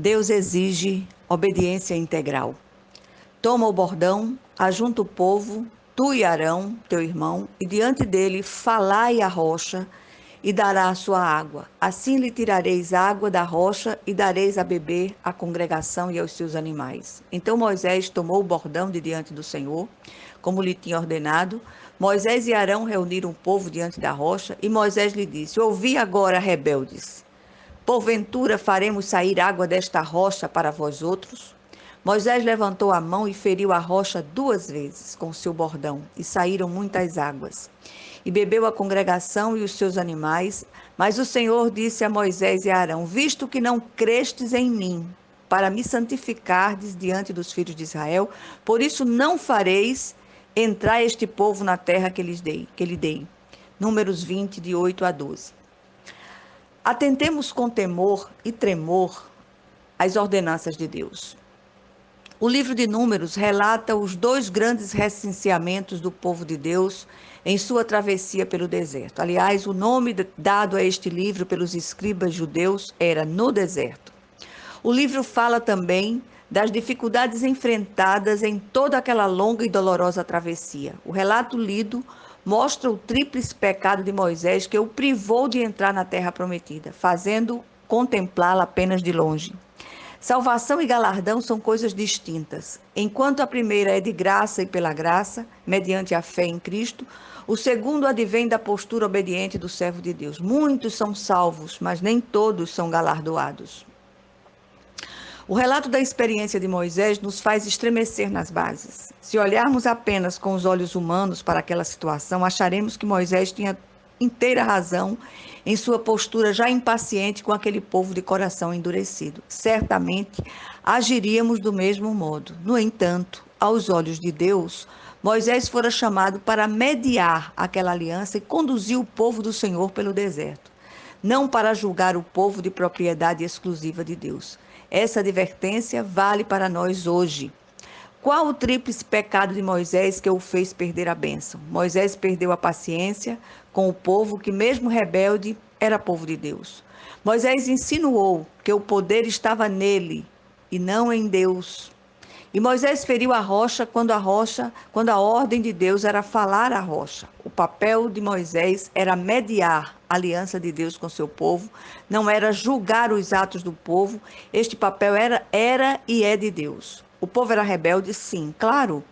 Deus exige obediência integral. Toma o bordão, ajunta o povo, tu e Arão, teu irmão, e diante dele falai a rocha, e dará a sua água. Assim lhe tirareis água da rocha, e dareis a beber à congregação e aos seus animais. Então Moisés tomou o bordão de diante do Senhor, como lhe tinha ordenado. Moisés e Arão reuniram o povo diante da rocha, e Moisés lhe disse: Ouvi agora, rebeldes. Porventura faremos sair água desta rocha para vós outros? Moisés levantou a mão e feriu a rocha 2 vezes com seu bordão, e saíram muitas águas. E bebeu a congregação e os seus animais. Mas o Senhor disse a Moisés e a Arão: Visto que não crestes em mim, para me santificardes diante dos filhos de Israel, por isso não fareis entrar este povo na terra que lhe dei. Números 20, de 8 a 12. Atentemos com temor e tremor às ordenanças de Deus. O livro de Números relata os 2 grandes recenseamentos do povo de Deus em sua travessia pelo deserto. Aliás, o nome dado a este livro pelos escribas judeus era No Deserto. O livro fala também das dificuldades enfrentadas em toda aquela longa e dolorosa travessia. O relato lido mostra o tríplice pecado de Moisés que o privou de entrar na terra prometida, fazendo contemplá-la apenas de longe. Salvação e galardão são coisas distintas. Enquanto a primeira é de graça e pela graça, mediante a fé em Cristo, o segundo advém da postura obediente do servo de Deus. Muitos são salvos, mas nem todos são galardoados. O relato da experiência de Moisés nos faz estremecer nas bases. Se olharmos apenas com os olhos humanos para aquela situação, acharemos que Moisés tinha inteira razão em sua postura já impaciente com aquele povo de coração endurecido. Certamente agiríamos do mesmo modo. No entanto, aos olhos de Deus, Moisés fora chamado para mediar aquela aliança e conduzir o povo do Senhor pelo deserto, não para julgar o povo de propriedade exclusiva de Deus. Essa advertência vale para nós hoje. Qual o tríplice pecado de Moisés que o fez perder a bênção? Moisés perdeu a paciência com o povo que, mesmo rebelde, era povo de Deus. Moisés insinuou que o poder estava nele e não em Deus. E Moisés feriu a rocha quando a ordem de Deus era falar a rocha. O papel de Moisés era mediar a aliança de Deus com seu povo, não era julgar os atos do povo. Este papel era e é de Deus. O povo era rebelde, sim, claro.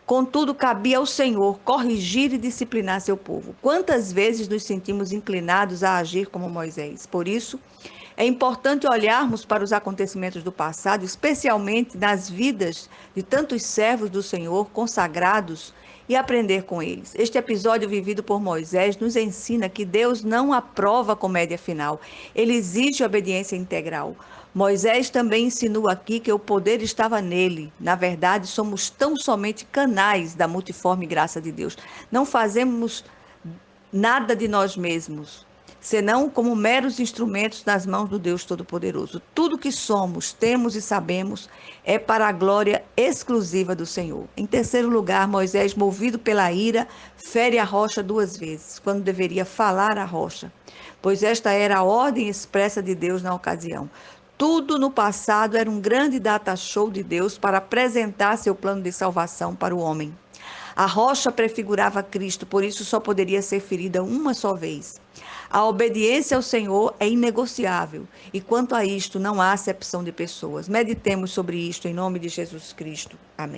Contudo, cabia ao Senhor corrigir e disciplinar seu povo. Quantas vezes nos sentimos inclinados a agir como Moisés? Por isso, é importante olharmos para os acontecimentos do passado, especialmente nas vidas de tantos servos do Senhor consagrados, e aprender com eles. Este episódio vivido por Moisés nos ensina que Deus não aprova a comédia final, ele exige obediência integral. Moisés também ensinou aqui que o poder estava nele. Na verdade, somos tão somente canais da multiforme graça de Deus. Não fazemos nada de nós mesmos, senão como meros instrumentos nas mãos do Deus Todo-Poderoso. Tudo que somos, temos e sabemos é para a glória exclusiva do Senhor. Em terceiro lugar, Moisés, movido pela ira, fere a rocha 2 vezes, quando deveria falar a rocha, pois esta era a ordem expressa de Deus na ocasião. Tudo no passado era um grande data show de Deus para apresentar seu plano de salvação para o homem. A rocha prefigurava Cristo, por isso só poderia ser ferida uma só vez. A obediência ao Senhor é inegociável, e quanto a isto não há acepção de pessoas. Meditemos sobre isto em nome de Jesus Cristo. Amém.